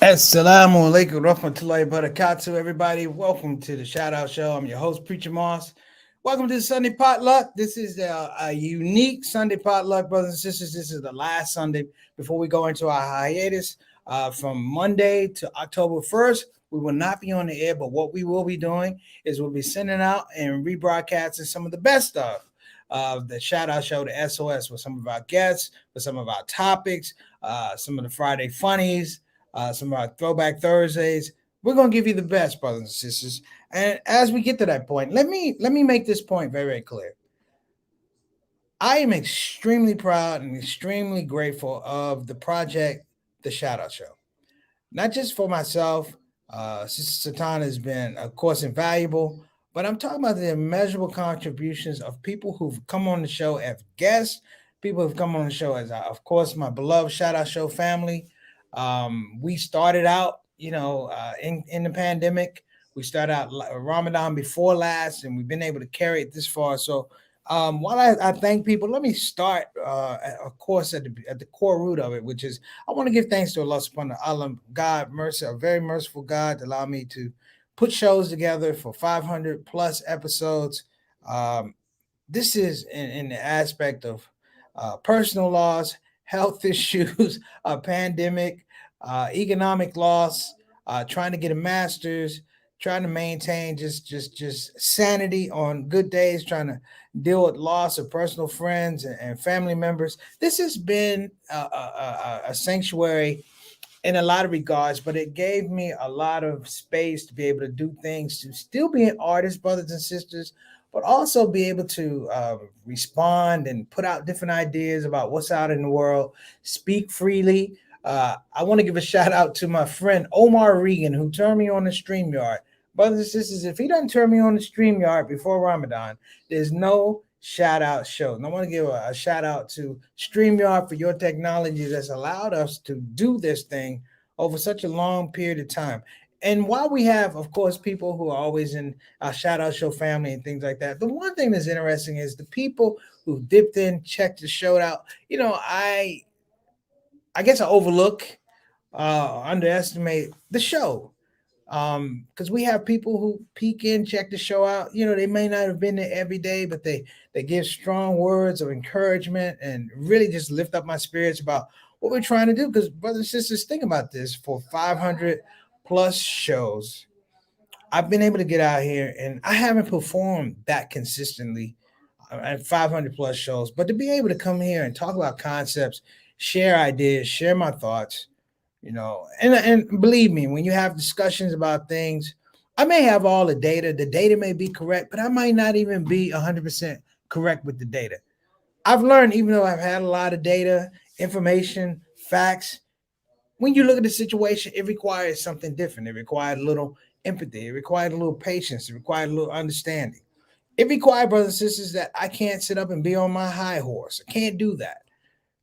Assalamu alaikum rahmatullahi barakatuh, everybody. Welcome to the Shout Out Show. I'm your host, Preacher Moss. Welcome to the Sunday Potluck. This is a unique Sunday Potluck, brothers and sisters. This is the last Sunday before we go into our hiatus from Monday to October 1st. We will not be on the air, but what we will be doing is we'll be sending out and rebroadcasting some of the best stuff of the Shout Out Show, the S.O.S, with some of our guests, with some of our topics, some of the Friday funnies, some of our throwback Thursdays. We're gonna give you the best, brothers and sisters. And as we get to that point, let me make this point very, very clear. I am extremely proud and extremely grateful of the project, the Shout Out Show. Not just for myself, Sister Satan has been, of course, invaluable, but I'm talking about the immeasurable contributions of people who've come on the show as guests, people who've come on the show as, of course, my beloved Shout Out Show family. We started out, in the pandemic. We started out Ramadan before last, and we've been able to carry it this far. So, while I thank people, let me start, of course, at the core root of it, which is I want to give thanks to Allah subhanahu wa ta'ala, God, mercy, a very merciful God, to allow me to put shows together for 500 plus episodes. Um, this is in the aspect of personal loss, health issues, a pandemic, economic loss, trying to get a master's, trying to maintain just sanity on good days, trying to deal with loss of personal friends and family members. This has been a sanctuary in a lot of regards, but it gave me a lot of space to be able to do things, to still be an artist, brothers and sisters, but also be able to respond and put out different ideas about what's out in the world, speak freely. I want to give a shout out to my friend Omar Regan, who turned me on the StreamYard. Brothers and sisters, if he doesn't turn me on the StreamYard before Ramadan, there's no shout out show. And I want to give a shout out to StreamYard for your technology that's allowed us to do this thing over such a long period of time. And while we have, of course, people who are always in our shout out show family and things like that, the one thing that's interesting is the people who dipped in, checked the show out. I guess I overlook, underestimate the show, because we have people who peek in, check the show out. They may not have been there every day, but they give strong words of encouragement and really just lift up my spirits about what we're trying to do. Because brothers and sisters, think about this: for 500 plus shows, I've been able to get out here, and I haven't performed that consistently at 500 plus shows. But to be able to come here and talk about concepts, share ideas, share my thoughts, and believe me, when you have discussions about things, I may have all the data may be correct, but I might not even be 100% correct with the data. I've learned, even though I've had a lot of data, information, facts, when you look at the situation, it requires something different. It required a little empathy, it required a little patience, it required a little understanding. It required, brothers and sisters, that I can't sit up and be on my high horse. I can't do that.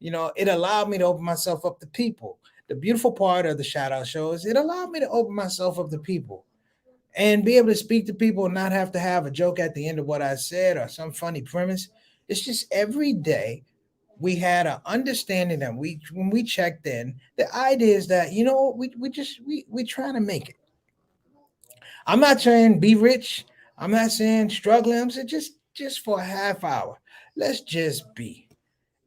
It allowed me to open myself up to people. The beautiful part of the shout out show is it allowed me to open myself up to people and be able to speak to people and not have to have a joke at the end of what I said or some funny premise. It's just every day we had an understanding that when we checked in, the idea is that, we trying to make it. I'm not saying be rich. I'm not saying struggling. I'm saying just for a half hour. Let's just be.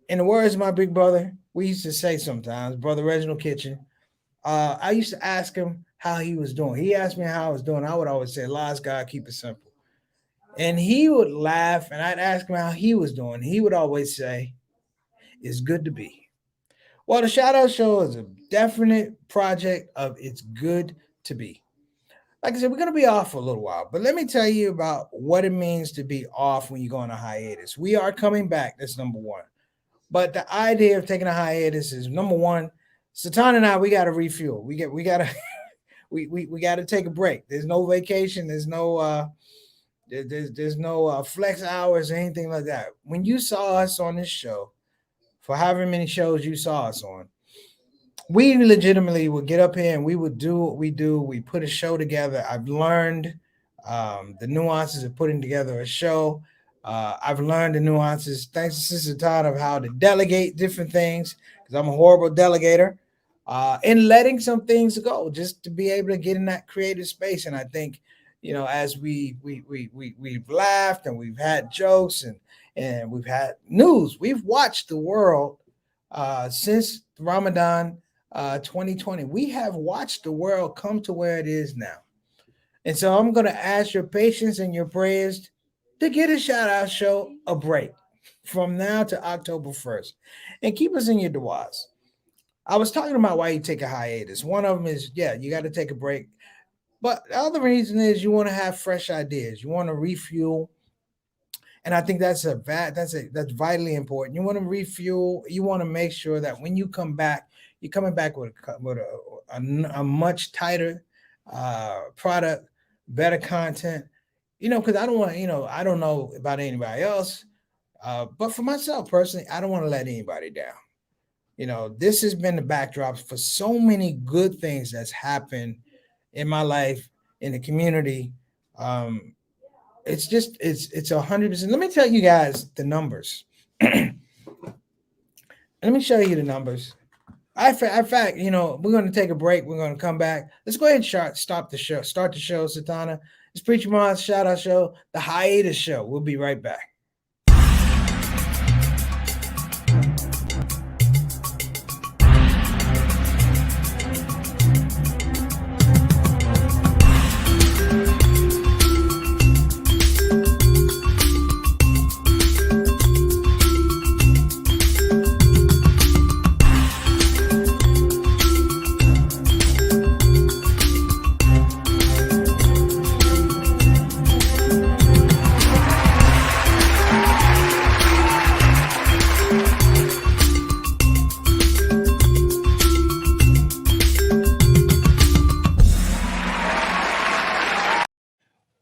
In the words of my big brother, we used to say sometimes, Brother Reginald Kitchen, I used to ask him how he was doing. He asked me how I was doing. I would always say, Lord's God, keep it simple. And he would laugh, and I'd ask him how he was doing. He would always say, it's good to be. Well, the Shout Out Show is a definite project of it's good to be. Like I said, we're going to be off for a little while, but let me tell you about what it means to be off when you go on a hiatus. We are coming back. That's number one. But the idea of taking a hiatus is number one. Satan and I, we got to refuel. We got to we got to take a break. There's no vacation. There's no flex hours or anything like that. When you saw us on this show, for however many shows you saw us on, we legitimately would get up here and we would do what we do. We put a show together. I've learned the nuances of putting together a show. I've learned the nuances, thanks to Sister Todd, of how to delegate different things. because I'm a horrible delegator, and letting some things go just to be able to get in that creative space. And I think, as we've laughed and we've had jokes and we've had news, we've watched the world since Ramadan 2020. We have watched the world come to where it is now. And so I'm going to ask your patience and your prayers to get a shout out show a break from now to October 1st and keep us in your du'as. I was talking about why you take a hiatus. One of them is, yeah, you got to take a break. But the other reason is you want to have fresh ideas. You want to refuel. And I think that's vitally important. You want to refuel. You want to make sure that when you come back, you're coming back with a much tighter product, better content. Because I don't want, I don't know about anybody else, but for myself personally, I don't want to let anybody down. This has been the backdrop for so many good things that's happened in my life, in the community. It's 100%. Let me tell you guys the numbers. Let me show you the numbers. In fact, we're going to take a break. We're going to come back. Let's go ahead and start the show, Satana. It's Preacher Moss Shout Out Show, the Hiatus Show. We'll be right back.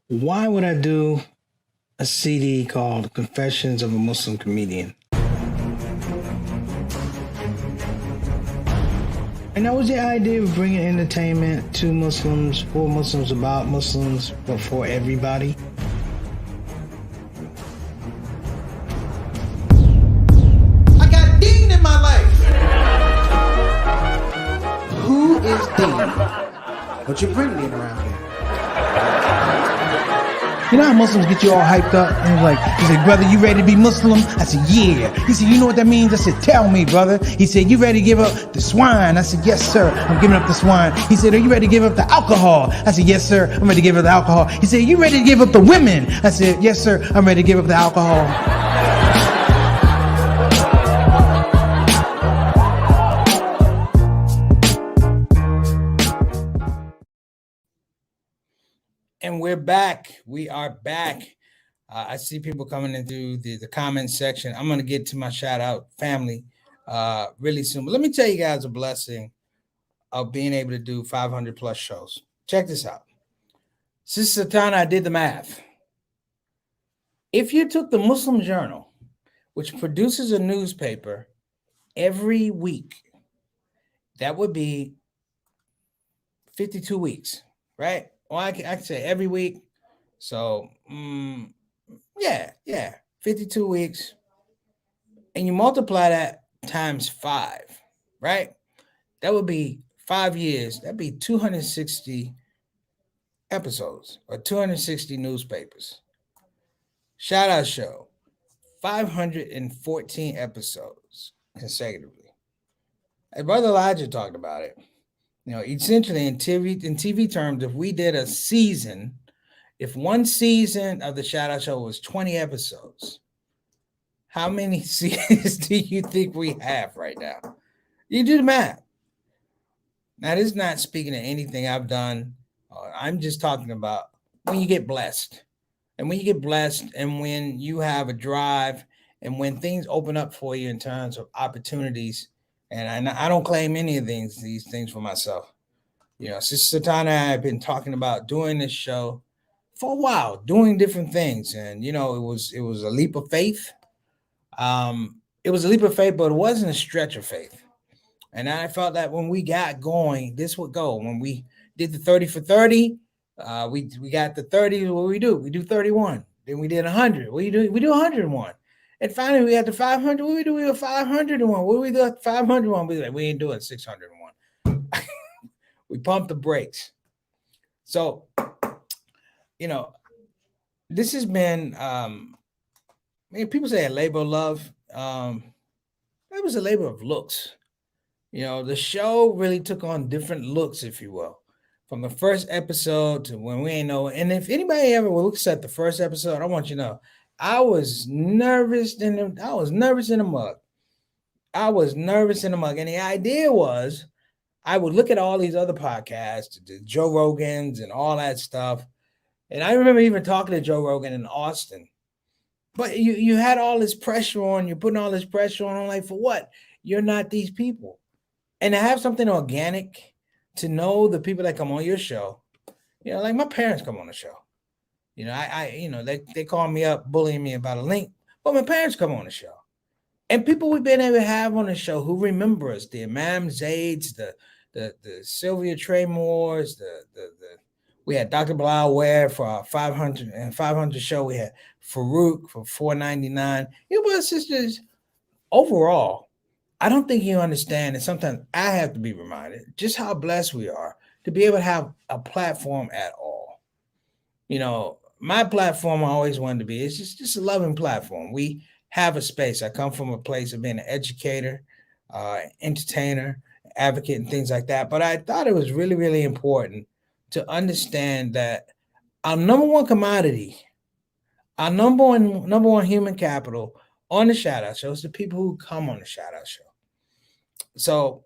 Why would I do a CD called Confessions of a Muslim Comedian? And that was the idea of bringing entertainment to Muslims, for Muslims, about Muslims, but for everybody. I got Dean in my life. Who is Dean? What you bring Dean around here? You know how Muslims get you all hyped up? And he said, brother, you ready to be Muslim? I said, yeah. He said, you know what that means? I said, tell me, brother. He said, you ready to give up the swine? I said, yes, sir. I'm giving up the swine. He said, are you ready to give up the alcohol? I said, yes, sir. I'm ready to give up the alcohol. He said, you ready to give up the women? I said, yes, sir. I'm ready to give up the alcohol. And we're back. We are back. I see people coming into the comment section. I'm going to get to my shout out family really soon. But let me tell you guys a blessing of being able to do 500 plus shows. Check this out. Sister Satana, I did the math. If you took the Muslim Journal, which produces a newspaper every week, that would be 52 weeks, right? Well, I can say every week. So, 52 weeks. And you multiply that times 5, right? That would be 5 years. That'd be 260 episodes or 260 newspapers. Shout out show, 514 episodes consecutively. As Brother Elijah talked about it. Essentially in TV terms, if we did a season, if one season of the Shout Out Show was 20 episodes, how many seasons do you think we have right now? You do the math. Now, this is not speaking to anything I've done. I'm just talking about when you get blessed. And when you get blessed and when you have a drive and when things open up for you in terms of opportunities. And I don't claim any of these things for myself. Sister Satana and I have been talking about doing this show for a while, doing different things. And, it was a leap of faith. It was a leap of faith, but it wasn't a stretch of faith. And I felt that when we got going, this would go. When we did the 30 for 30, we got the 30. What we do? We do 31. Then we did 100. We do 101. And finally, we had the 500. What we do? We were 501. What we do at 501? We like, we ain't doing 601. We pumped the brakes. So, you know, this has been, people say a labor of love. It was a labor of looks. The show really took on different looks, if you will, from the first episode to when we ain't know. And if anybody ever looks at the first episode, I want you to know, I was nervous I was nervous in the mug. I was nervous in the mug. And the idea was I would look at all these other podcasts, the Joe Rogans and all that stuff. And I remember even talking to Joe Rogan in Austin. But you had all this pressure on, you're putting all this pressure on. I'm like, for what? You're not these people. And to have something organic, to know the people that come on your show, like my parents come on the show. They call me up bullying me about a link, but my parents come on the show. And people we've been able to have on the show who remember us, the Imam Zaids, the Sylvia Tremors, we had Dr. Bilal Ware for our 500 show. We had Farouk for $4.99. Brothers and sisters, overall, I don't think you understand, and sometimes I have to be reminded just how blessed we are to be able to have a platform at all. My platform I always wanted to be is just a loving platform. We have a space. I come from a place of being an educator, entertainer, advocate, and things like that. But I thought it was really, really important to understand that our number one commodity, our number one human capital on the ShOUT show is the people who come on the ShOUT show. So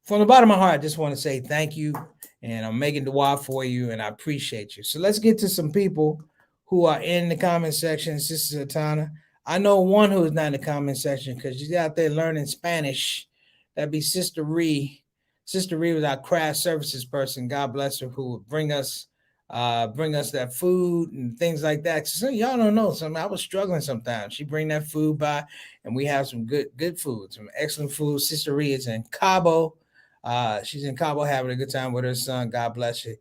from the bottom of my heart, I just want to say thank you, and I'm making dua for you, and I appreciate you. So let's get to some people who are in the comment section. Sister Satana, I know one who is not in the comment section because she's out there learning Spanish. That'd be Sister Ree. Sister Ree was our craft services person. God bless her, who would bring us that food and things like that. So y'all don't know something. I was struggling sometimes. She bring that food by, and we have some good food, some excellent food. Sister Ree is in Cabo. She's in Cabo having a good time with her son. God bless you.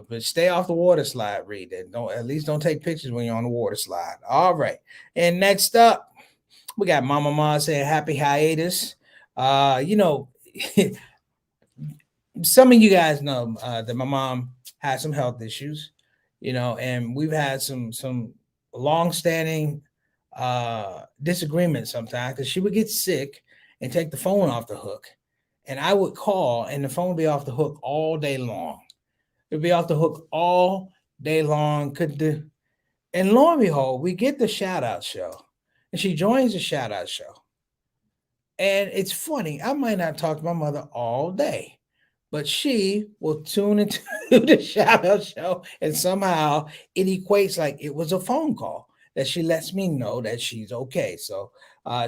But stay off the water slide, Reed. At least don't take pictures when you're on the water slide. All right. And next up, we got Mama Ma saying happy hiatus. Some of you guys know that my mom had some health issues, and we've had some long-standing disagreements sometimes because she would get sick and take the phone off the hook, and I would call and the phone would be off the hook all day long. It'd be off the hook all day long. And lo and behold, we get the ShOUT show, and she joins the ShOUT show. And it's funny, I might not talk to my mother all day, but she will tune into the ShOUT show, and somehow it equates like it was a phone call that she lets me know that she's okay. So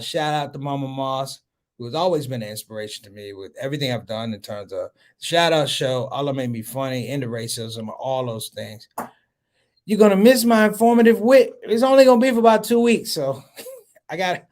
shout out to Mama Moss, who has always been an inspiration to me with everything I've done in terms of ShOUT show. Allah made me funny, into racism, all those things. You're gonna miss my informative wit. It's only gonna be for about 2 weeks, so I gotta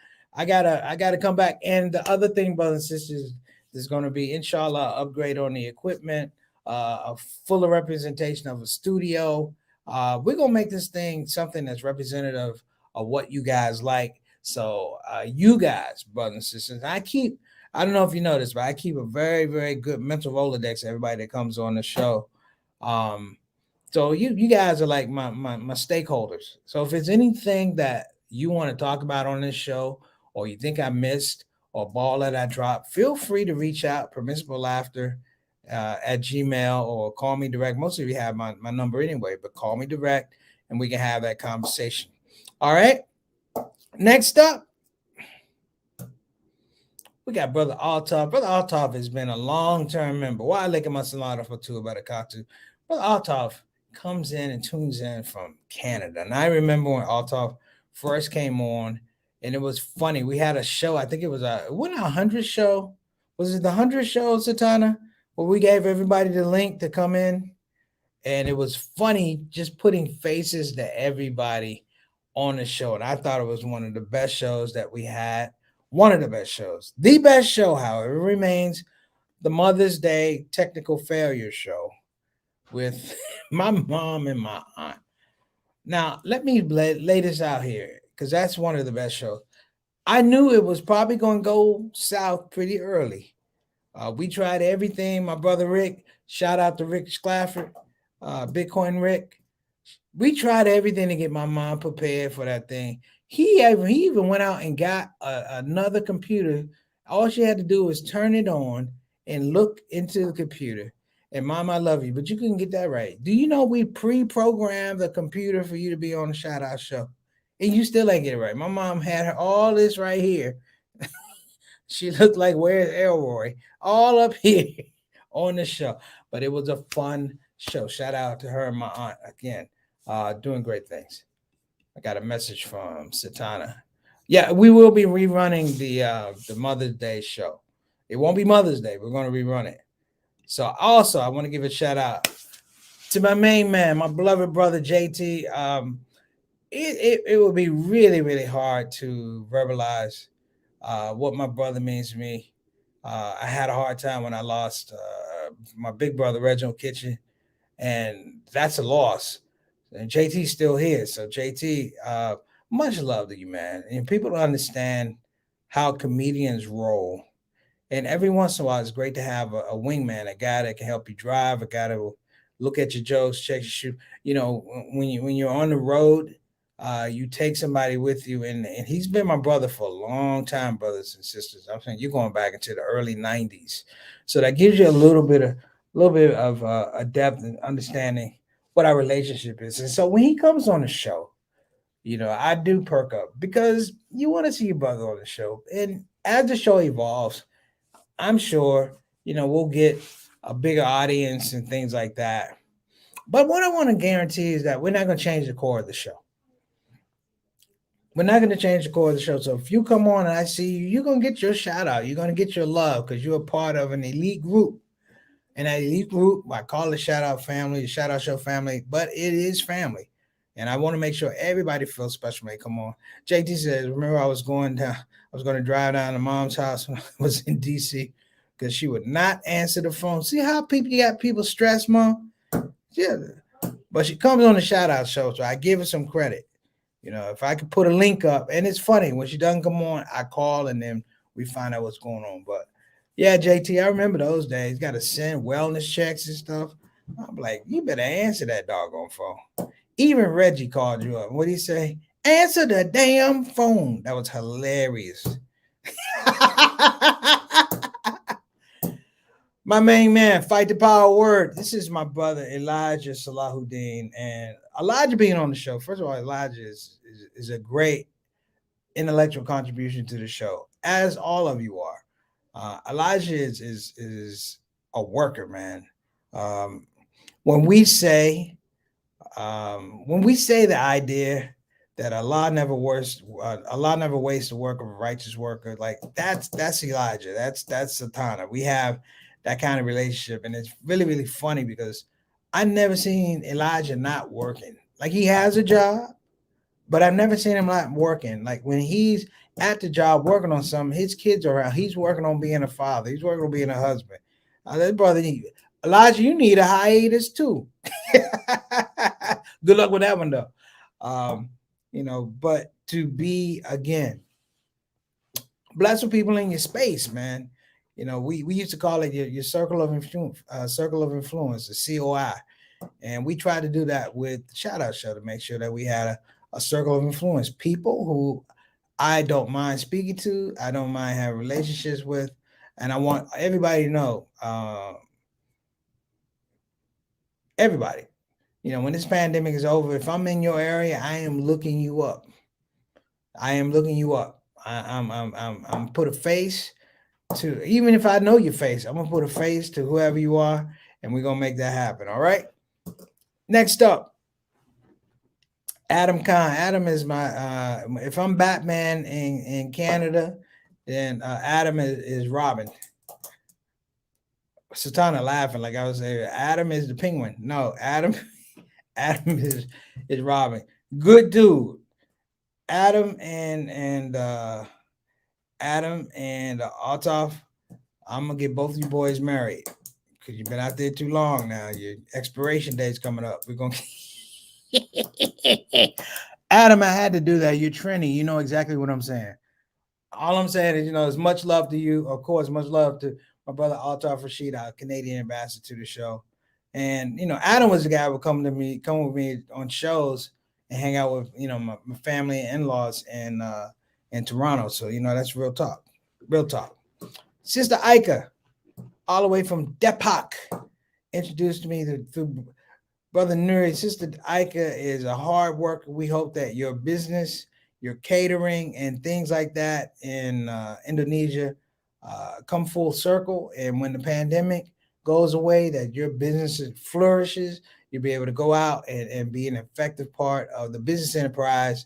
come back. And the other thing, brothers and sisters, there's going to be, inshallah, upgrade on the equipment, a fuller representation of a studio. We're going to make this thing something that's representative of what you guys like. So you guys, brothers and sisters, I don't know if you know this, but I keep a very, very good mental Rolodex of everybody that comes on the show. So you guys are like my stakeholders. So if it's anything that you want to talk about on this show, or you think I missed, or ball that I dropped, feel free to reach out, permissible laughter at Gmail, or call me direct. Most of you have my number anyway, but call me direct and we can have that conversation. All right. Next up, we got Brother Altaf. Brother Altaf has been a long-term member. Why look at my salada for two about a katu? Brother Altaf comes in and tunes in from Canada. And I remember when Altaf first came on, and it was funny. We had a show. I think it was a 100 show. Was it the 100 show, Satana? Where we gave everybody the link to come in. And it was funny just putting faces to everybody on the show. And I thought it was one of the best shows that we had. One of the best shows. The best show, however, remains the Mother's Day Technical Failure Show with my mom and my aunt. Now, let me lay this out here. because that's one of the best shows. I knew it was probably going to go south pretty early. We tried everything. My brother Rick, shout out to Rick Sclafford, Bitcoin Rick. We tried everything to get my mom prepared for that thing. He even went out and got another computer. All she had to do was turn it on and look into the computer. And mom, I love you, but you couldn't get that right. Do you know we pre-programmed the computer for you to be on the Shout Out Show? And you still ain't get it right. My mom had her all this right here. She looked like where's Elroy? All up here on the show. But it was a fun show. Shout out to her and my aunt again. Doing great things. I got a message from Satana. Yeah, we will be rerunning the Mother's Day show. It won't be Mother's Day. We're going to rerun it. So also, I want to give a shout out to my main man, my beloved brother JT. It would be really, really hard to verbalize what my brother means to me. I had a hard time when I lost my big brother, Reginald Kitchen, and that's a loss. And JT's still here. So, JT, much love to you, man. And people don't understand how comedians roll. And every once in a while, it's great to have a wingman, a guy that can help you drive, a guy that will look at your jokes, check your shoe. You know, when you're on the road, you take somebody with you, and he's been my brother for a long time, brothers and sisters. I'm saying you're going back into the early '90s, so that gives you a little bit of a depth and understanding what our relationship is. And so when he comes on the show, I do perk up because you want to see your brother on the show, and as the show evolves, I'm sure we'll get a bigger audience and things like that. But what I want to guarantee is that we're not going to change the core of the show. We're not going to change the core of the show. So if you come on and I see you, you're going to get your shout out. You're going to get your love because you're a part of an elite group. And that elite group, I call it Shout Out Family, the Shout Out Show family, but it is family. And I want to make sure everybody feels special when they come on. JT says, remember I was going to drive down to mom's house when I was in DC because she would not answer the phone. See how you got people stressed, Mom? Yeah. But she comes on the Shout Out Show, so I give her some credit. If I could put a link up, and it's funny, when she doesn't come on, I call and then we find out what's going on. But yeah, JT, I remember those days. Got to send wellness checks and stuff. I'm like, you better answer that doggone phone. Even Reggie called you up. What did he say? Answer the damn phone. That was hilarious. My main man, Fight the Power Word. This is my brother Elijah Salahuddin, and Elijah being on the show. First of all, Elijah is a great intellectual contribution to the show, as all of you are. Elijah is a worker, man. When we say the idea that Allah never wastes the work of a righteous worker, like that's Elijah, that's Satana. We have that kind of relationship, and it's really, really funny because I never seen Elijah not working. Like, he has a job, but I've never seen him not working. Like, when he's at the job working on something, his kids are around. He's working on being a father. He's working on being a husband. That brother, Elijah, you need a hiatus too. Good luck with that one, though. But to be, again, bless the people in your space, man. We used to call it your circle of influence, the COI. And we tried to do that with the Shout Out Show to make sure that we had a circle of influence, people who I don't mind speaking to, I don't mind having relationships with, and I want everybody to know, everybody, when this pandemic is over, if I'm in your area, I am looking you up. I'm put a face to, even if I know your face, I'm gonna put a face to whoever you are, and we're gonna make that happen. All right. Next up, Adam Khan. Adam is my if I'm Batman in Canada, then Adam is Robin. Satana laughing like I was saying. Adam is the Penguin. No, Adam is Robin. Good dude. Adam and Altaf, I'm gonna get both you boys married because you've been out there too long now. Your expiration date's coming up. We're gonna Adam, I had to do that. You're Trini. You know exactly what I'm saying. All I'm saying is, there's much love to you. Of course, much love to my brother Altaf Rashid, our Canadian ambassador to the show. And Adam was the guy who would come with me on shows and hang out with my family and in-laws in Toronto. So that's real talk, real talk. Sister Ika, all the way from Depok, introduced me to Brother Nuri. Sister Ika is a hard worker. We hope that your business, your catering, and things like that in Indonesia come full circle. And when the pandemic goes away, that your business flourishes. You'll be able to go out and be an effective part of the business enterprise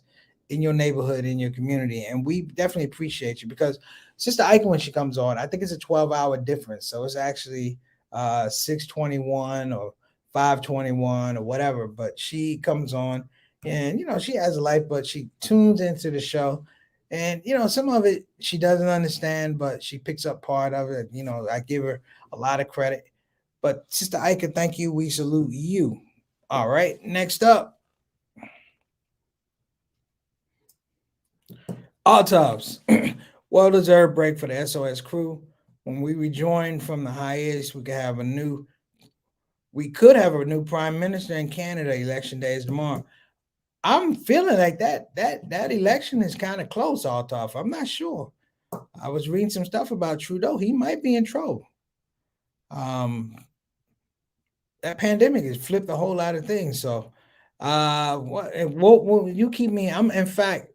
in your neighborhood, in your community. And we definitely appreciate you because Sister Ika, when she comes on, I think it's a 12-hour difference. So it's actually 6:21 or 5:21 or whatever, but she comes on and she has a life, but she tunes into the show. And some of it she doesn't understand, but she picks up part of it. I give her a lot of credit. But Sister Ika, thank you. We salute you. All right. Next up, Autobs. Well deserved break for the S.O.S crew. When we rejoin from the hiatus, we could have a new prime minister in Canada. Election day is tomorrow. I'm feeling like that election is kind of close, Altaf. I'm not sure. I was reading some stuff about Trudeau. He might be in trouble. That pandemic has flipped a whole lot of things. So, what you keep me? In fact,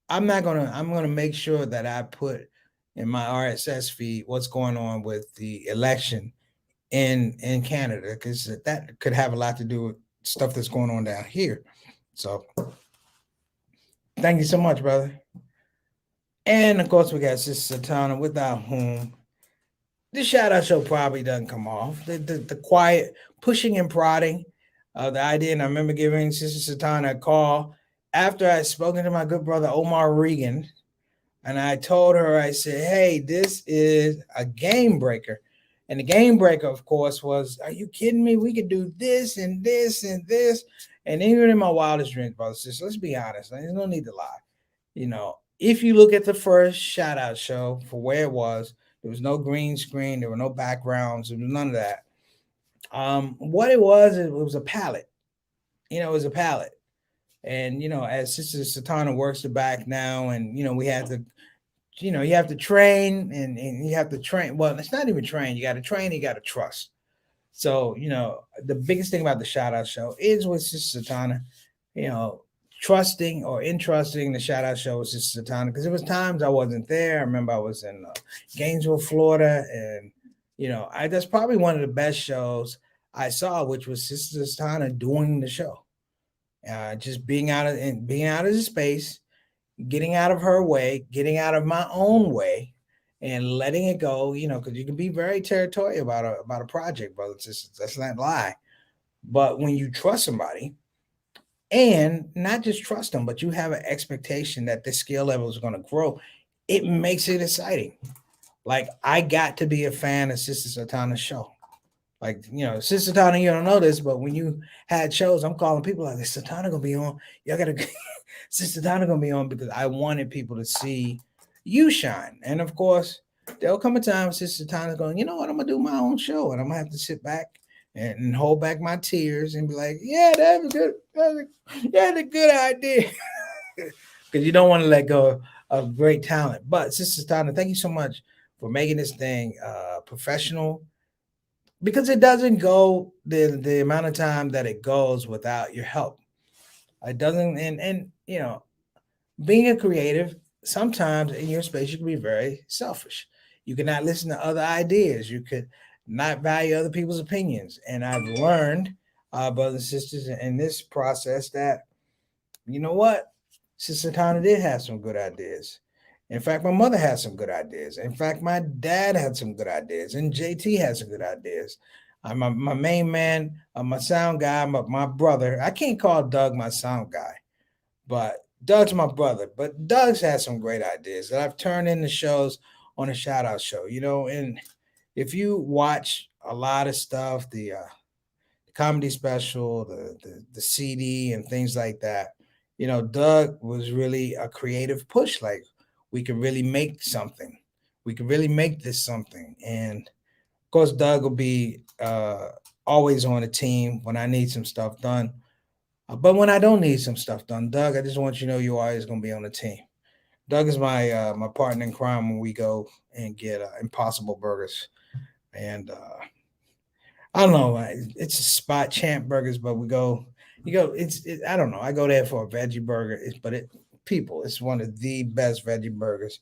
I'm gonna make sure that I put in my RSS feed what's going on with the election in Canada, because that could have a lot to do with stuff that's going on down here. So thank you so much, brother. And of course, we got Sister Satana, without whom the shout out show probably doesn't come off. The quiet pushing and prodding of the idea. And I remember giving Sister Satana a call after I had spoken to my good brother Omar Regan. And I told her, I said, hey, this is a game breaker. And the game breaker, of course, was, are you kidding me? We could do this and this and this. And even in my wildest dreams, brother, sister, let's be honest. There's no need to lie. If you look at the first shout out show for where it was, there was no green screen, there were no backgrounds, there was none of that. What it was a palette. It was a palette. And as Sister Satana works the back now, and we had to, you have to train and you have to train. Well, it's not even train. You got to train, you got to trust. So, the biggest thing about the shout out show is with Sister Satana, trusting or entrusting the shout out show with Sister Satana, because there was times I wasn't there. I remember I was in Gainesville, Florida, and that's probably one of the best shows I saw, which was Sister Satana doing the show. Just being out of the space, getting out of her way, getting out of my own way, and letting it go. Because you can be very territorial about a project, brother. That's not lie. But when you trust somebody, and not just trust them, but you have an expectation that the skill level is going to grow, it makes it exciting. Like, I got to be a fan of Sister Satana's show. Like, Sister Satana, you don't know this, but when you had shows, I'm calling people like, is Satana gonna be on? Y'all gotta Sister Satana gonna be on, because I wanted people to see you shine. And of course, there'll come a time Sister Satana's going, you know what, I'm gonna do my own show, and I'm gonna have to sit back and hold back my tears and be like, yeah, that was good. That's a good idea. Because you don't want to let go of great talent. But Sister Satana, thank you so much for making this thing professional, because it doesn't go the amount of time that it goes without your help. It doesn't, and being a creative, sometimes in your space you can be very selfish. You cannot listen to other ideas. You could not value other people's opinions. And I've learned, brothers and sisters, in this process that, you know what, Sister Tana did have some good ideas. In fact, my mother had some good ideas. In fact, my dad had some good ideas, and JT had some good ideas. My main man, my sound guy, my brother. I can't call Doug my sound guy, but Doug's my brother. But Doug's had some great ideas that I've turned into shows on a shout out show. And if you watch a lot of stuff, the comedy special, the CD, and things like that, Doug was really a creative push. Like, we could really make something. We could really make this something. And of course, Doug will be always on the team when I need some stuff done. But when I don't need some stuff done, Doug, I just want you to know you're always going to be on the team. Doug is my partner in crime when we go and get Impossible Burgers, and I don't know, it's a spot Champ Burgers, but you go, I don't know, I go there for a veggie burger, it's one of the best veggie burgers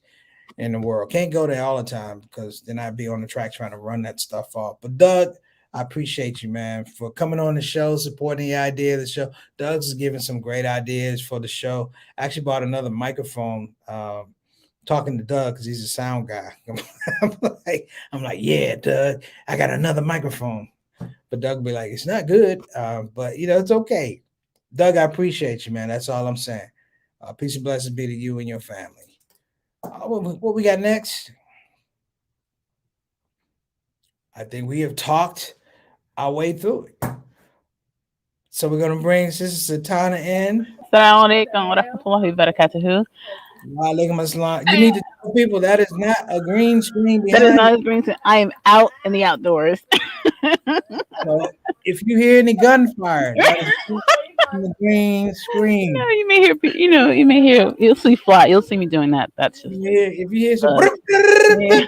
in the world. Can't go there all the time because then I'd be on the track trying to run that stuff off. But Doug, I appreciate you, man, for coming on the show, supporting the idea of the show. Doug's giving some great ideas for the show. I actually bought another microphone. Talking to Doug because he's a sound guy. I'm like, yeah, Doug, I got another microphone. But Doug be like, it's not good, but it's okay. Doug, I appreciate you, man. That's all I'm saying. Peace and blessings be to you and your family. What we got next? I think we have talked our way through it. So we're gonna bring Sister Satana in. Assalamualaikum warahmatullahi wabarakatuh. You need to tell people that is not a green screen That is behind. not a green screen. I am out in the outdoors. So if you hear any gunfire, that is on the green screen. You may hear, you'll see fly. You'll see me doing that. That's just, If you hear some, yeah.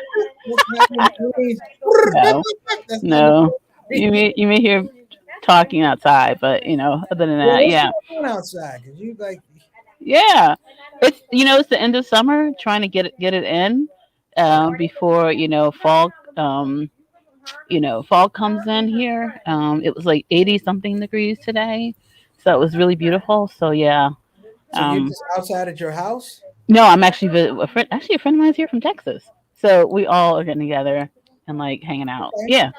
No, no. You may hear talking outside, but other than that, what's yeah, going on outside? Cause you like, yeah. It's the end of summer, trying to get it in before fall. Fall comes in here. It was like 80 something degrees today, so it was really beautiful. So yeah. so you're Um, just outside at your house? no, I'm actually a friend of mine's here from Texas, so we all are getting together and like hanging out. Okay, Yeah, all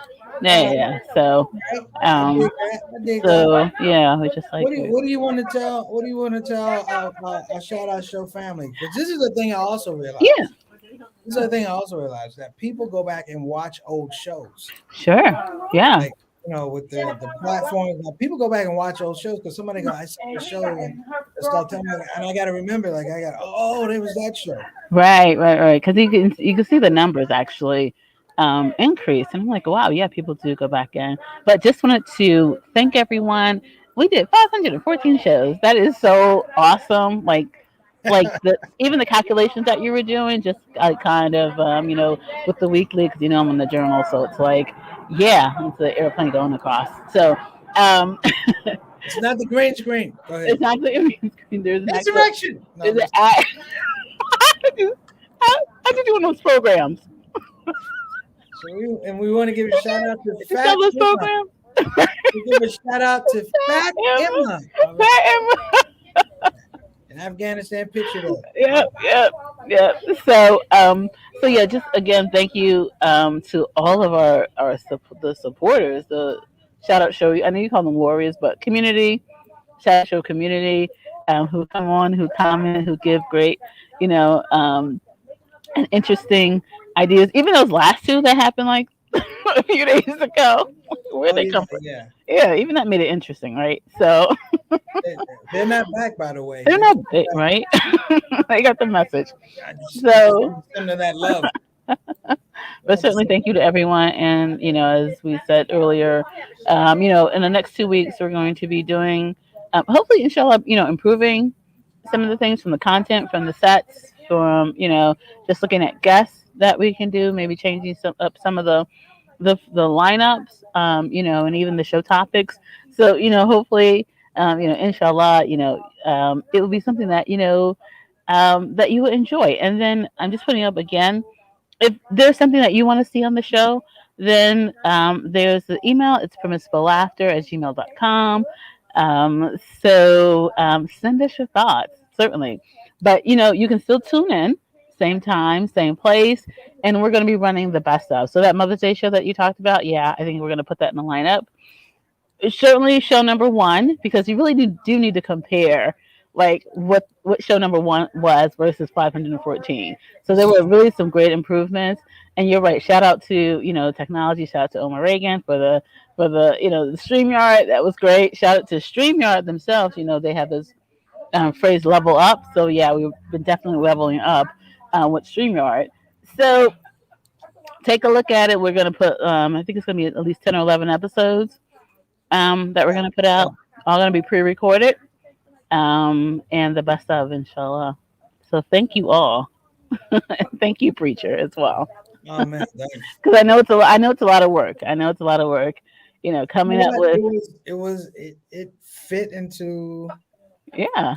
yeah, yeah, right, yeah. So, right. I um, dig that. I dig that. so yeah, we just like What do you want to tell? What do you want to tell our shout out show family? Because this is the thing I also yeah, realized. This is the thing I also realized that people go back and watch old shows. sure, yeah, Like, with the platforms, like, people go back and watch old shows because somebody go, I saw the show and they start telling me, and I got to remember, like, oh, there was that show. right, because you can see the numbers actually increase, and I'm like, wow, yeah, people do go back in. But just wanted to thank everyone. We did 514 shows. That is so awesome. Like even the calculations that you were doing, just kind of with the weekly, because I'm in the journal, so it's like, yeah, it's the airplane going across. So um, It's not the green screen. Go ahead. it's actually there's an actual Insurrection. No, there's an how did you do on those programs? we want to give a shout out to Did you Fat sell those Emma. programs? We give a shout out to Fat Emma. All right. Fat Emma. In Afghanistan, picture that. Yep. So yeah, just again, thank you to all of the supporters, the shout out show. I know you call them warriors, but community shout out show community, who come on, who comment, who give great, you know, um, and interesting ideas. Even those last two that happened like a few days ago, where Oh they yeah, come from. yeah. Yeah, even that made it interesting, right? So They, they're not back, by the way. they're They not just big, right? They got the message. I just So, need some of that love. but certainly thank you to everyone. And, as we said earlier, in the next 2 weeks, we're going to be doing, hopefully, inshallah, improving some of the things from the content, from the sets, from, just looking at guests that we can do, maybe changing some of the lineups, and even the show topics. So, hopefully, inshallah, it will be something that, that you will enjoy. And then I'm just putting up again, if there's something that you want to see on the show, then there's the email. It's permissibleaughter@gmail.com. Send us your thoughts, certainly. But, you can still tune in, same time, same place. And we're going to be running the best of. So that Mother's Day show that you talked about, yeah, I think we're going to put that in the lineup. It's certainly show number one, because you really do need to compare like what show number one was versus 514. So there were really some great improvements. And you're right. Shout out to technology. Shout out to Omar Reagan for the the StreamYard. That was great. Shout out to StreamYard themselves. They have this phrase level up. So yeah, we've been definitely leveling up with StreamYard. So take a look at it. We're gonna put I think it's gonna be at least 10 or 11 episodes that we're gonna put out. All gonna be pre-recorded and the best of, inshallah. So thank you all. Thank you, preacher, as well. Oh man, thanks. Because I know it's a I know it's a lot of work. I know it's a lot of work. You know, You know coming up what? with It fit into yeah,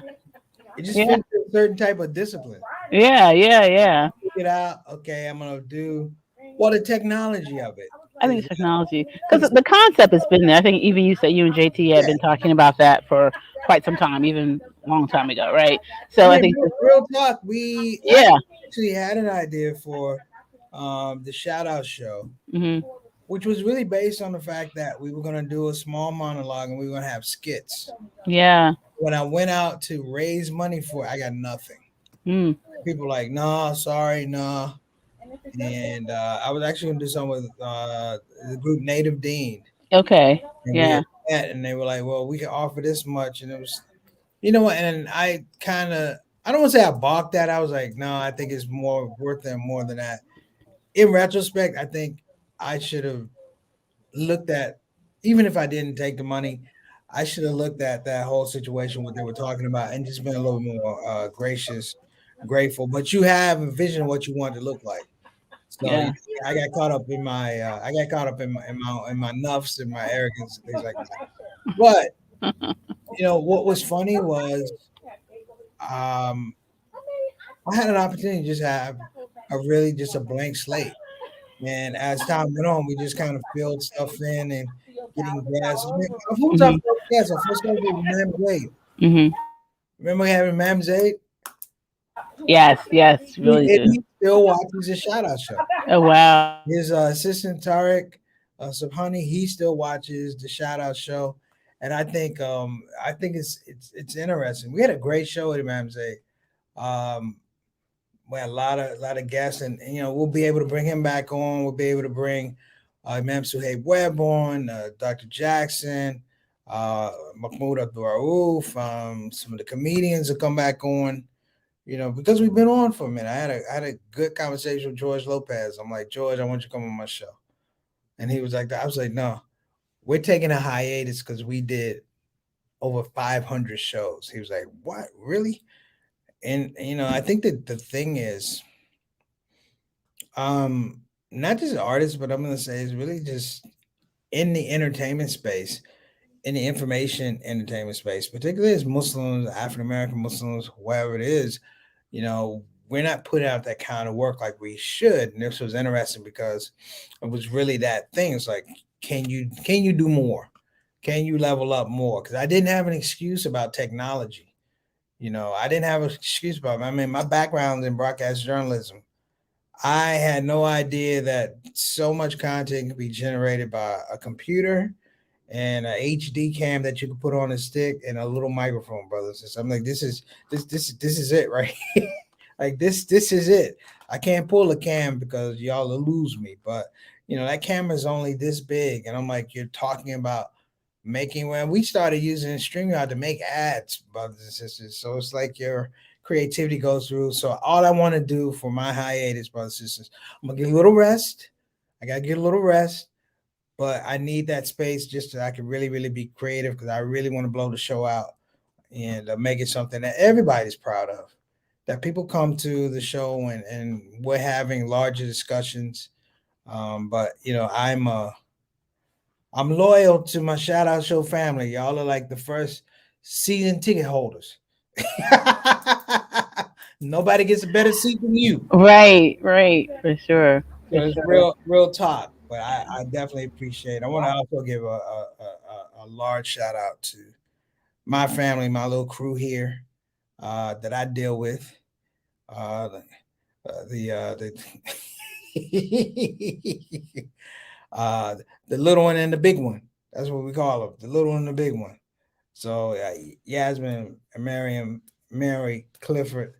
it just yeah, fit into a certain type of discipline. yeah. Figure it out. Okay, I'm gonna do well the technology of it I think is it's technology because it's, the concept has been there. I think even you said you and JT have yeah. been talking about that for quite some time, even a long time ago, right? I So I mean, think real talk. I yeah, actually had an idea for the shout out show, hmm which was really based on the fact that we were gonna do a small monologue and we were gonna have skits. yeah, When I went out to raise money for it, I got nothing. mm, People like, no, sorry, no. And I was actually gonna do something with the group Native Dean, okay, and we yeah, had met, and they were like, "Well, we can offer this much," and it was, you know what? And I kind of, I don't want to say I balked at. I was like, "No, I think it's more worth it more than that." In retrospect, I think I should have looked at, even if I didn't take the money, I should have looked at that whole situation, what they were talking about, and just been a little more gracious, grateful. But you have a vision of what you want it to look like. So yeah, I got caught up in my I got caught up in my nuffs and my arrogance and things like that. But what was funny was um I had an opportunity to just have a really just a blank slate. And as time went on, we just kind of filled stuff in and getting guests. I mean, who was our hmm first guest? Our first guest was Mam Zaid. hmm Remember having Mam Zaid? yes, really And do. he still watches the shout out show. Oh wow, His assistant Tarek Subhani, he still watches the shout out show, and I think it's interesting. We had a great show at Imam Zay. Um, we had a lot of guests, and we'll be able to bring him back on. We'll be able to bring Imam Suhaib Webb on, Dr. Jackson, Mahmoud Abdul Rauf, some of the comedians will come back on. Because we've been on for a minute. I had a good conversation with George Lopez. I'm like, George, I want you to come on my show. And he was like, I was like, no, we're taking a hiatus because we did over 500 shows. He was like, what, really? And I think that the thing is, not just artists, but I'm gonna say is really just in the entertainment space, in the information entertainment space, particularly as Muslims, African American Muslims, whoever it is, we're not putting out that kind of work like we should. And this was interesting because it was really that thing. It's like, can you do more? Can you level up more? Because I didn't have an excuse about technology. I didn't have an excuse about it. I mean, my background in broadcast journalism. I had no idea that so much content can be generated by a computer and a HD cam that you can put on a stick and a little microphone, brothers. And so I'm like, this is it, right? Like this is it. I can't pull a cam because y'all will lose me. But that camera is only this big, and I'm like, you're talking about making when we started using StreamYard to make ads, brothers and sisters. So it's like your creativity goes through. So all I want to do for my hiatus, brothers and sisters, I'm gonna get a little rest. I gotta get a little rest, but I need that space just so I can really, really be creative because I really want to blow the show out and make it something that everybody's proud of. That people come to the show and we're having larger discussions. But I'm loyal to my shout out show family. Y'all are like the first season ticket holders. Nobody gets a better seat than you. right, for sure, So for it's sure. real talk. But I definitely appreciate it. I want to also give a large shout out to my family, my little crew here that I deal with. Uh, the uh, the little one and the big one. That's what we call them, the little one and the big one. So Yasmin, Miriam, Mary, Clifford.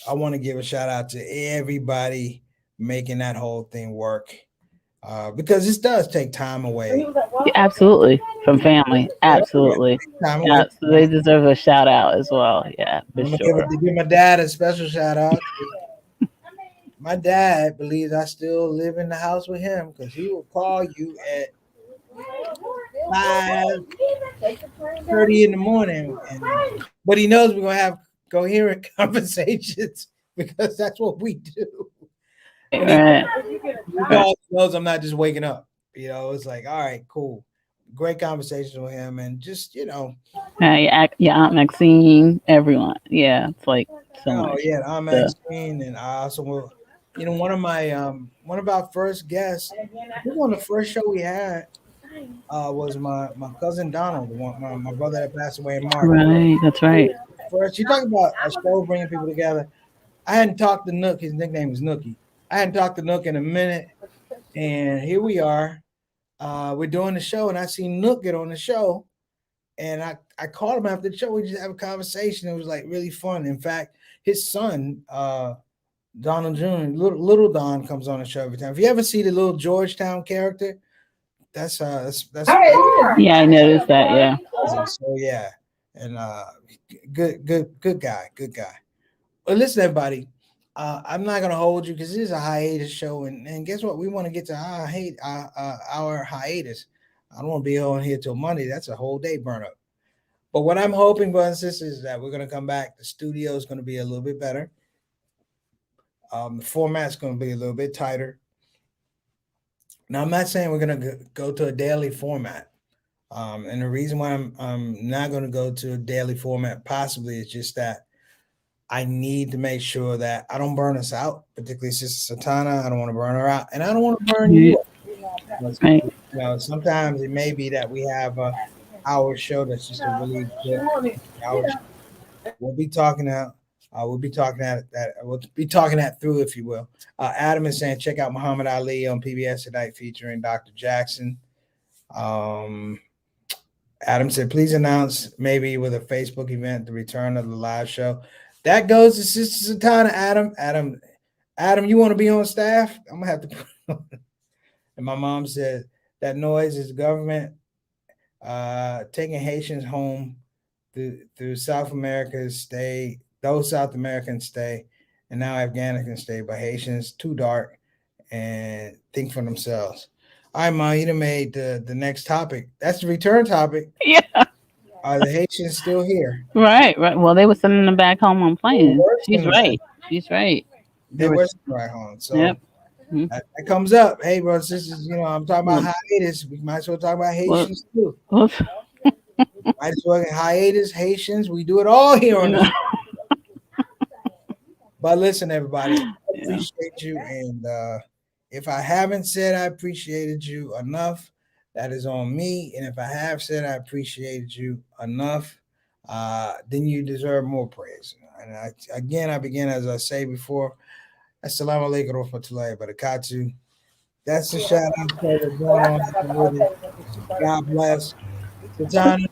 I want to give a shout out to everybody making that whole thing work because this does take time away. Yeah, absolutely. from family. Absolutely. Time Yeah, with. so they deserve a shout out as well. Yeah, for I'm gonna sure. give my dad a special shout out. My dad believes I still live in the house with him because he will call you at 5:30 in the morning, and but he knows we're gonna have coherent conversations because that's what we do. Right, When he right, right. calls, he knows I'm not just waking up. It's like, all right, cool, great conversation with him, and just Your Aunt Maxine, everyone. Yeah, it's like so oh much. yeah, I'm So, Maxine, and I also will. One of our first guests. I think on the first show we had was my cousin Donald, the one my brother that passed away in March. right, that's right. First, you talk about a show bringing people together. I hadn't talked to Nook. His nickname is Nookie. I hadn't talked to Nook in a minute, and here we are. We're doing the show, and I seen Nook get on the show, and I called him after the show. We just have a conversation. It was like really fun. In fact, his son, Donald Jr., little Don, comes on the show every time. If you ever see the little Georgetown character, that's Yeah, I noticed that. Yeah. so yeah, and good guy, good guy. Well, listen, everybody. I'm not gonna hold you because this is a hiatus show, and guess what? We want to get to our hiatus. I don't want to be on here till Monday. That's a whole day burn up. But what I'm hoping, brothers and sisters, is that we're gonna come back. The studio is gonna be a little bit better. The format's gonna be a little bit tighter. Now, I'm not saying we're gonna go to a daily format. And the reason why I'm not going to go to a daily format possibly is just that I need to make sure that I don't burn us out, particularly Sister Satana. I don't want to burn her out, and I don't want to burn Right. you out. Right. Sometimes it may be that we have a hour show that's just a really good hour show. We'll be talking out. We'll be talking at that. We'll be talking that through, if you will. Adam is saying check out Muhammad Ali on PBS tonight, featuring Dr. Jackson. Um, Adam said, please announce maybe with a Facebook event the return of the live show. That goes to Sister Satana, Adam, you want to be on staff? I'm gonna have to put and my mom said that noise is government taking Haitians home through South America stay, those South Americans stay, and now Afghanistan stay, but Haitians too dark and think for themselves. All right, Ma, you done made the next topic. That's the return topic. Yeah. Are the Haitians still here? Right. Right. Well, they were sending them back home on They're planes. worse She's than that. right. She's right. They They were. were right home. So Yep. Mhm. that comes up. Hey, bro, sisters, I'm talking about Well, hiatus. We might as well talk about well, Haitians too. well, Might as well hiatus, Haitians. We do it all here on the show. But listen, everybody, I yeah. appreciate you. And if I haven't said I appreciated you enough, that is on me. And if I have said I appreciated you enough, then you deserve more praise. And I begin as I say before, Assalamu alaikum wa rahmatullahi wa barakatuh. That's the shout out show that's going on. God bless. Satana,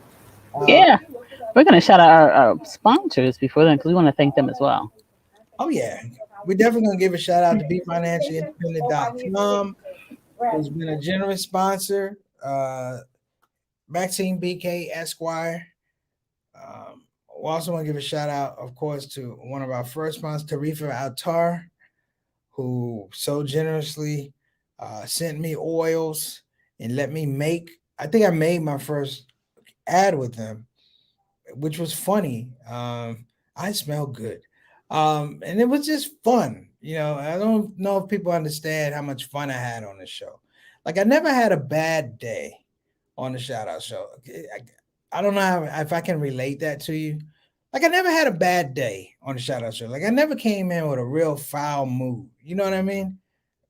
uh, Yeah. We're gonna shout out our sponsors before then because we want to thank them as well. oh yeah, we're definitely gonna give a shout out to BeFinanciallyIndependent.com, who's been a generous sponsor. Maxine BK Esquire. We also want to give a shout out, of course, to one of our first sponsors, Tarifa Altar, who so generously sent me oils and let me make. I think I made my first ad with them, which was funny. I smell good. And it was just fun. I don't know if people understand how much fun I had on the show. Like I never had a bad day on the shout out show. I don't know if I can relate that to you. Like I never had a bad day on the shout out show. Like I never came in with a real foul mood. You know what I mean?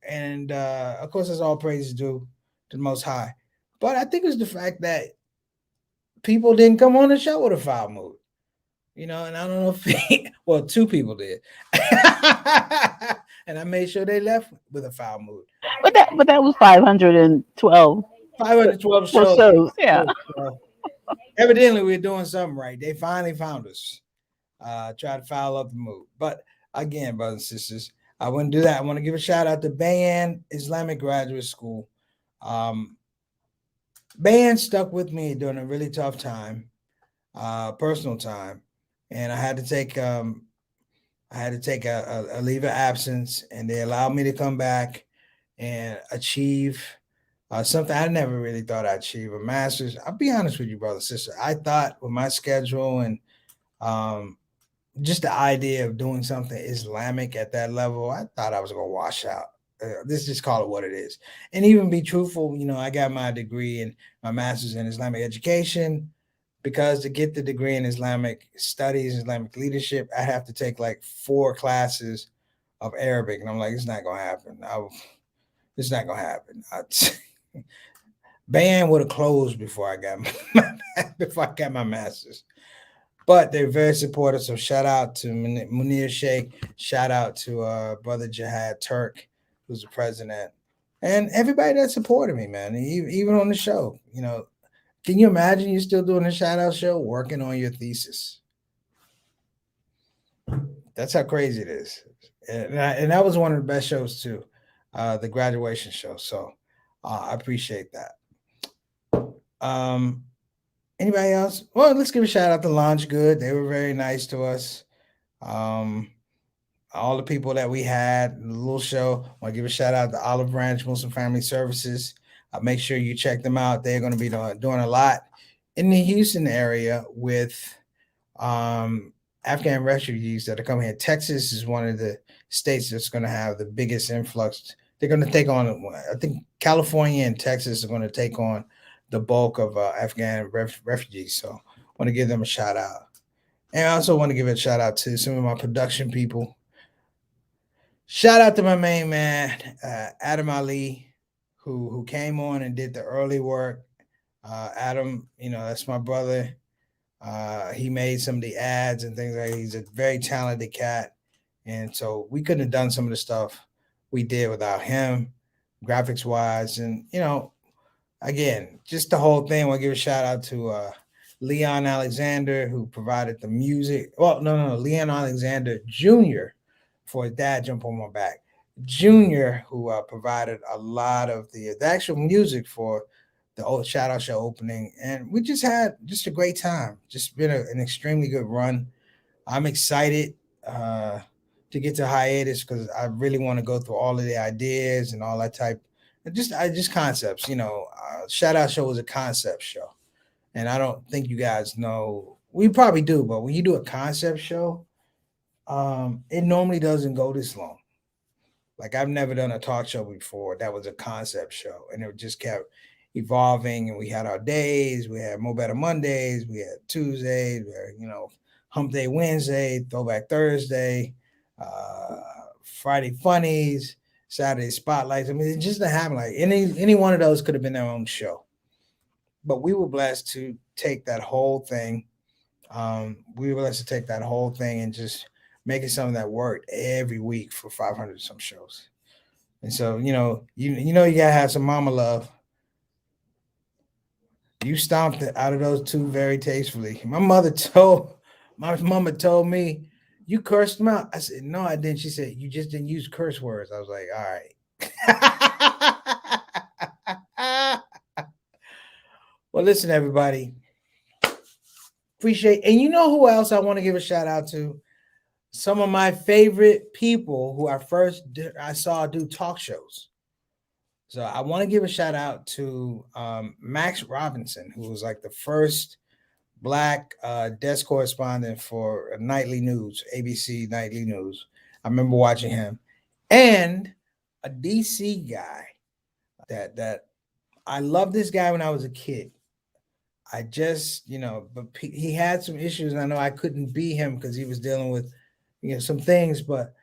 And of course, it's all praise due to the Most High. But I think it's the fact that people didn't come on the show with a foul mood. And I don't know if well, two people did. And I made sure they left with a foul mood. But that was 512. 512 Well, shows. shows. Yeah. So evidently, we're doing something right. They finally found us. Try to foul up the mood. But again, brothers and sisters, I wouldn't do that. I want to give a shout out to Bayan Islamic Graduate School. Band stuck with me during a really tough time, personal time, and I had to take a leave of absence, and they allowed me to come back and achieve something I never really thought I'd achieve, a master's. I'll be honest with you, brother, sister. I thought with my schedule and um, just the idea of doing something Islamic at that level, I thought I was going to wash out. Let's just call it what it is. And even be truthful, I got my degree and my master's in Islamic education because to get the degree in Islamic studies, Islamic leadership, I have to take like 4 classes of Arabic. And I'm like, it's not going to happen. It's not going to happen. Band would have closed before I got my master's. But they're very supportive. So shout out to Munir Sheikh. Shout out to brother Jihad Turk, who's the president, and everybody that supported me, man. Even on the show, can you imagine you still doing a shout out show, working on your thesis? That's how crazy it is. And that was one of the best shows too, the graduation show. So I appreciate that. Anybody else? Well, let's give a shout out to Launch Good. They were very nice to us. Um, all the people that we had, the little show. I want to give a shout out to Olive Branch Muslim Family Services. Make sure you check them out. They're going to be doing a lot in the Houston area with Afghan refugees that are coming here. Texas is one of the states that's going to have the biggest influx. They're going to take on, I think California and Texas are going to take on the bulk of Afghan refugees. So I want to give them a shout out. And I also want to give a shout out to some of my production people. Shout out to my main man, Adam Ali, who came on and did the early work. Adam, that's my brother. He made some of the ads and things like that. He's a very talented cat. And so we couldn't have done some of the stuff we did without him, graphics wise. And, again, just the whole thing. I want to give a shout out to Leon Alexander, who provided the music. Well, no, Leon Alexander Jr. for his dad, Jump on My Back. Jr., who provided a lot of the actual music for the old shout out show opening. And we just had just a great time. Just been an extremely good run. I'm excited to get to hiatus because I really want to go through all of the ideas and all that type. Just concepts, shout out show was a concept show. And I don't think you guys know. We probably do, but when you do a concept show, it normally doesn't go this long. Like I've never done a talk show before that was a concept show, and it just kept evolving. And we had our days. We had Mo Better Mondays. We had Tuesdays. We had Hump Day Wednesday, Throwback Thursday, Friday Funnies, Saturday Spotlights. I mean, it just didn't happen. Like any one of those could have been their own show. But we were blessed to take that whole thing. We were blessed to take that whole thing and just make it something that worked every week for 500 some shows. And so, you gotta have some mama love. You stomped it out of those two very tastefully. My mama told me, you cursed them out. I said, no, I didn't. She said, you just didn't use curse words. I was like, all right. Well, listen, everybody. Appreciate, and you know who else I want to give a shout out to? Some of my favorite people who I saw do talk shows. So I want to give a shout out to Max Robinson, who was like the first Black desk correspondent for nightly news, ABC Nightly News. I remember watching him, and a DC guy that I loved this guy when I was a kid. I just, but he had some issues, and I know I couldn't be him because he was dealing with, some things. But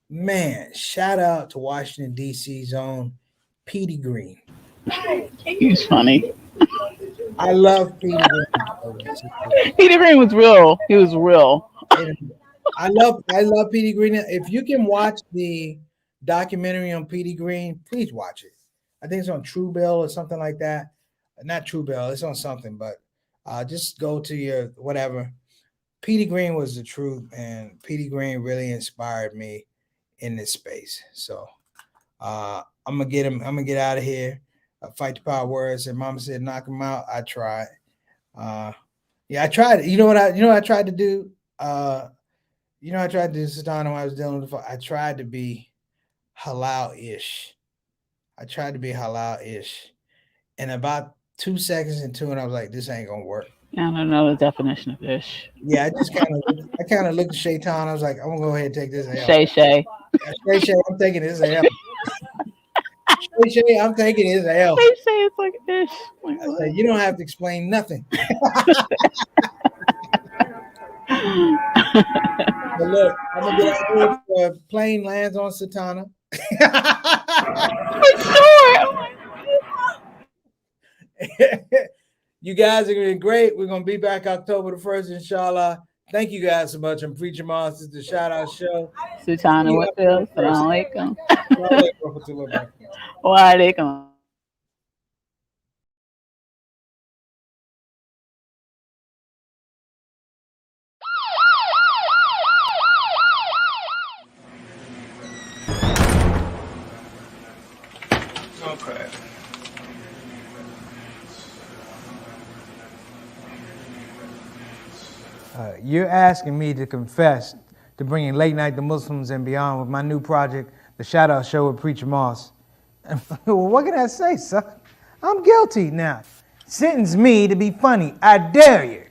man, shout out to Washington D.C.'s own Petey Green. He's funny. I love Petey Green. Peter Green was real. He was real. I love Petey Green. If you can watch the documentary on Petey Green, please watch it. I think it's on Truebill or something like that. Not Truebill, it's on something, but just go to your whatever. Petey Green was the truth, and Petey Green really inspired me in this space. So I'm gonna get out of here. Fight the Power Words, and Mama said knock them out. I tried. Yeah, I tried. I tried to do. I tried to do Satana when I was dealing with. I tried to be halal-ish. I tried to be halal-ish, and about 2 seconds into it, I was like, "This ain't gonna work." I don't know the definition of ish. Yeah, I kind of looked at Shaitan. I was like, "I'm gonna go ahead and take this L." Shay. Shay, I'm taking this L. Shay, I'm taking this L. Shay is like ish. Like, I said, you don't have to explain nothing. But look, I'm gonna get out here for a plane lands on Satana. For sure. You guys are doing great. We're gonna be back October the 1st, inshallah. Thank you guys so much. I'm Preacher Moss. This is the Shout Out Show. Sultana, what feels? Assalamu alaikum. Wa alaikum. Okay. You're asking me to confess to bringing late night to Muslims and beyond with my new project, the Shout Out Show with Preacher Moss. Well, what can I say, son? I'm guilty now. Sentence me to be funny. I dare you.